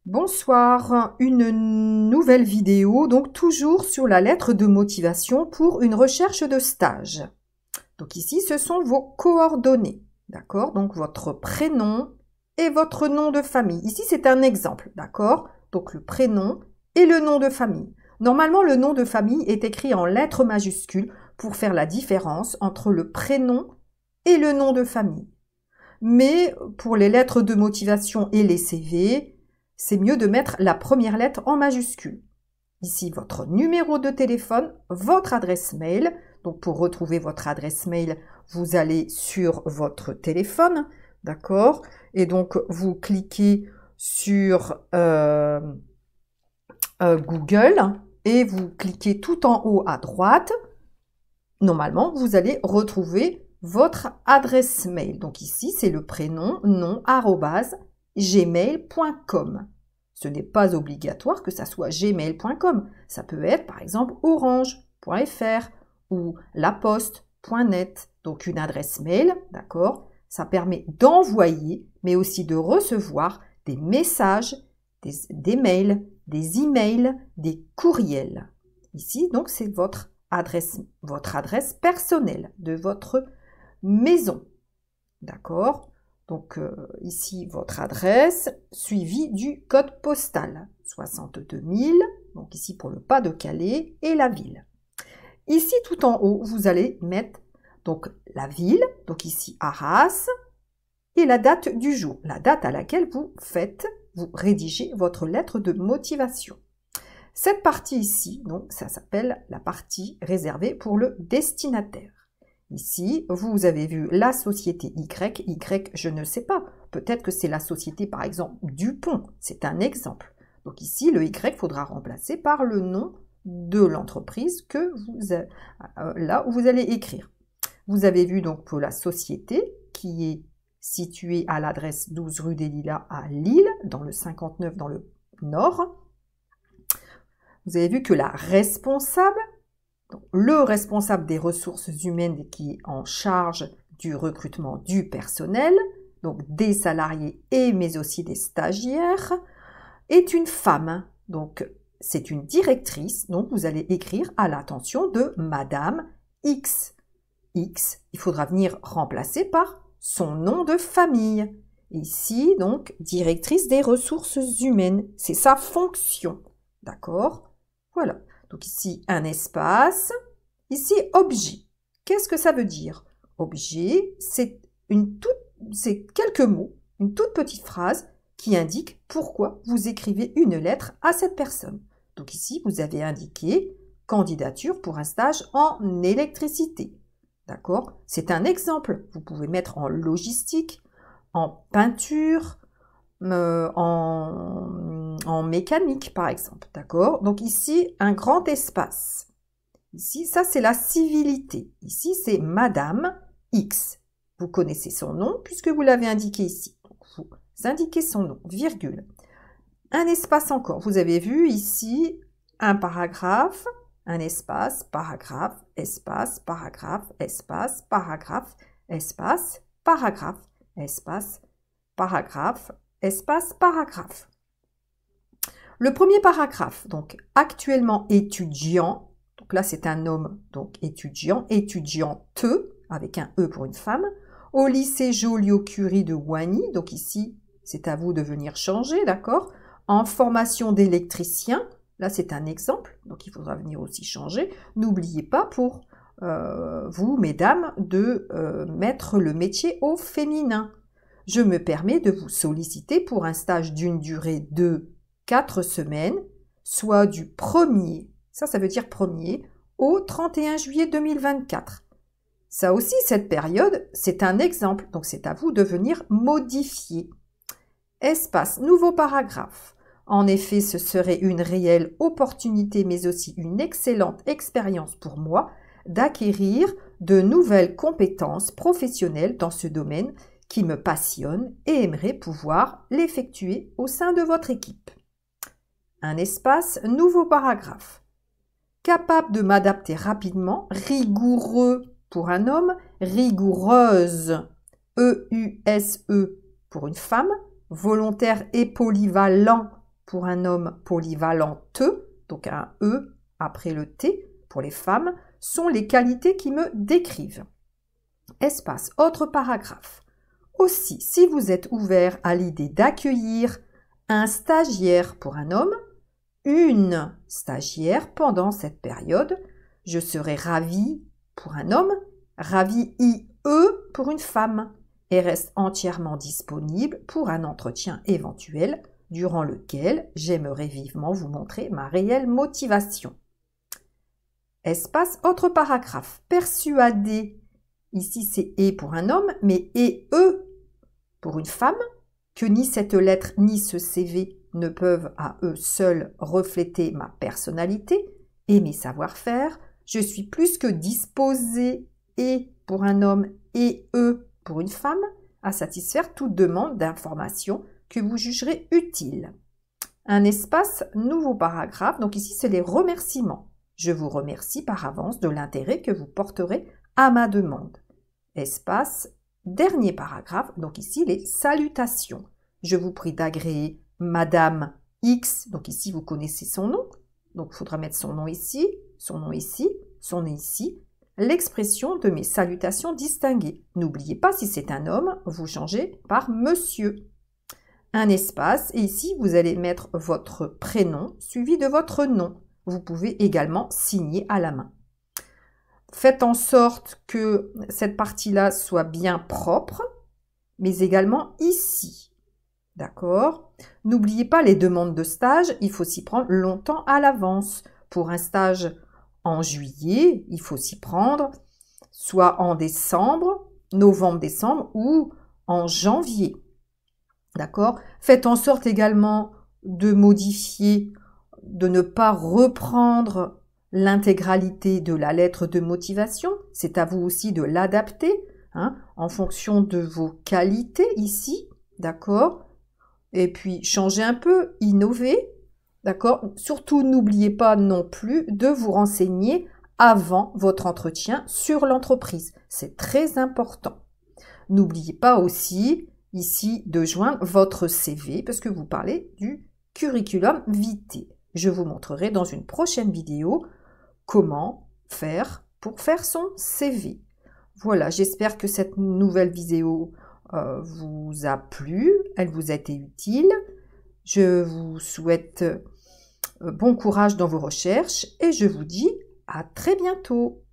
Bonsoir, une nouvelle vidéo, donc toujours sur la lettre de motivation pour une recherche de stage. Donc ici, ce sont vos coordonnées, d'accord? Donc votre prénom et votre nom de famille. Ici, c'est un exemple, d'accord? Donc le prénom et le nom de famille. Normalement, le nom de famille est écrit en lettres majuscules pour faire la différence entre le prénom et le nom de famille. Mais pour les lettres de motivation et les CV, c'est mieux de mettre la première lettre en majuscule. Ici, votre numéro de téléphone, votre adresse mail. Donc, pour retrouver votre adresse mail, vous allez sur votre téléphone, d'accord? Et donc, vous cliquez sur Google et vous cliquez tout en haut à droite. Normalement, vous allez retrouver votre adresse mail. Donc ici, c'est le prénom, nom, @gmail.com. Ce n'est pas obligatoire que ça soit gmail.com. Ça peut être, par exemple, orange.fr ou laposte.net. Donc une adresse mail, d'accord? Ça permet d'envoyer, mais aussi de recevoir des messages, des mails, des emails, des courriels. Ici, donc, c'est votre adresse personnelle de votre maison. D'accord? Donc, ici, votre adresse suivie du code postal 62 000. Donc, ici, pour le Pas-de-Calais et la ville. Ici, tout en haut, vous allez mettre donc la ville, donc ici, Arras, et la date du jour, la date à laquelle vous rédigez votre lettre de motivation. Cette partie ici, donc, ça s'appelle la partie réservée pour le destinataire. Ici, vous avez vu la société Y. Y, je ne sais pas. Peut-être que c'est la société, par exemple, Dupont. C'est un exemple. Donc ici, le Y faudra remplacer par le nom de l'entreprise que là où vous allez écrire. Vous avez vu donc pour la société qui est située à l'adresse 12 rue des Lilas à Lille, dans le 59 dans le nord. Vous avez vu que la responsable, donc le responsable des ressources humaines qui est en charge du recrutement du personnel, donc des salariés mais aussi des stagiaires, est une femme. Donc c'est une directrice, donc vous allez écrire à l'attention de Madame X. X, il faudra venir remplacer par son nom de famille. Ici, donc, directrice des ressources humaines, c'est sa fonction. D'accord? Voilà. Donc ici, un espace. Ici, objet. Qu'est-ce que ça veut dire? Objet, c'est quelques mots, une toute petite phrase qui indique pourquoi vous écrivez une lettre à cette personne. Donc ici, vous avez indiqué candidature pour un stage en électricité. D'accord? C'est un exemple. Vous pouvez mettre en logistique, en peinture, en mécanique, par exemple. D'accord? Donc ici, un grand espace. Ici, ça, c'est la civilité. Ici, c'est Madame X. Vous connaissez son nom puisque vous l'avez indiqué ici. Donc, vous indiquez son nom, virgule. Un espace encore. Vous avez vu ici un paragraphe, un espace, paragraphe, espace, paragraphe, espace, paragraphe, espace, paragraphe, espace, paragraphe, espace, paragraphe. Le premier paragraphe, donc actuellement étudiant, donc là c'est un homme, donc étudiant, étudiante, avec un E pour une femme, au lycée Joliot-Curie de Wagny, donc ici c'est à vous de venir changer, d'accord, en formation d'électricien, là c'est un exemple, donc il faudra venir aussi changer. N'oubliez pas pour vous, mesdames, de mettre le métier au féminin. Je me permets de vous solliciter pour un stage d'une durée de 4 semaines, soit du 1er, ça veut dire 1er, au 31 juillet 2024. Ça aussi, cette période, c'est un exemple, donc c'est à vous de venir modifier. Espace, nouveau paragraphe. En effet, ce serait une réelle opportunité, mais aussi une excellente expérience pour moi d'acquérir de nouvelles compétences professionnelles dans ce domaine qui me passionne et aimerais pouvoir l'effectuer au sein de votre équipe. Un espace, nouveau paragraphe. Capable de m'adapter rapidement, rigoureux pour un homme, rigoureuse, E-U-S-E pour une femme, volontaire et polyvalent, pour un homme polyvalente, donc un E après le T pour les femmes, sont les qualités qui me décrivent. Espace, autre paragraphe. Aussi, si vous êtes ouvert à l'idée d'accueillir un stagiaire pour un homme, une stagiaire pendant cette période, je serai ravie pour un homme, ravie IE pour une femme, et reste entièrement disponible pour un entretien éventuel durant lequel j'aimerais vivement vous montrer ma réelle motivation. Espace, autre paragraphe. Persuadé, ici c'est « et » pour un homme, mais « et eux » pour une femme, que ni cette lettre ni ce CV ne peuvent à eux seuls refléter ma personnalité et mes savoir-faire, je suis plus que disposée « et » pour un homme et « eux » pour une femme à satisfaire toute demande d'information que vous jugerez utile. Un espace, nouveau paragraphe, donc ici c'est les remerciements. Je vous remercie par avance de l'intérêt que vous porterez à ma demande. Espace, dernier paragraphe, donc ici les salutations. Je vous prie d'agréer Madame X, donc ici vous connaissez son nom, donc il faudra mettre son nom ici, son nom ici, son nom ici, l'expression de mes salutations distinguées. N'oubliez pas, si c'est un homme, vous changez par monsieur. Un espace, et ici vous allez mettre votre prénom suivi de votre nom. Vous pouvez également signer à la main. Faites en sorte que cette partie-là soit bien propre, mais également ici. D'accord? N'oubliez pas les demandes de stage, il faut s'y prendre longtemps à l'avance. Pour un stage en juillet, il faut s'y prendre soit en décembre, novembre-décembre ou en janvier. D'accord? Faites en sorte également de modifier, de ne pas reprendre l'intégralité de la lettre de motivation. C'est à vous aussi de l'adapter en fonction de vos qualités ici. D'accord? Et puis, changez un peu, innovez. D'accord? Surtout, n'oubliez pas non plus de vous renseigner avant votre entretien sur l'entreprise. C'est très important. N'oubliez pas aussi ici de joindre votre CV parce que vous parlez du curriculum vitae. Je vous montrerai dans une prochaine vidéo comment faire pour faire son CV. Voilà, j'espère que cette nouvelle vidéo vous a plu, elle vous a été utile. Je vous souhaite bon courage dans vos recherches et je vous dis à très bientôt.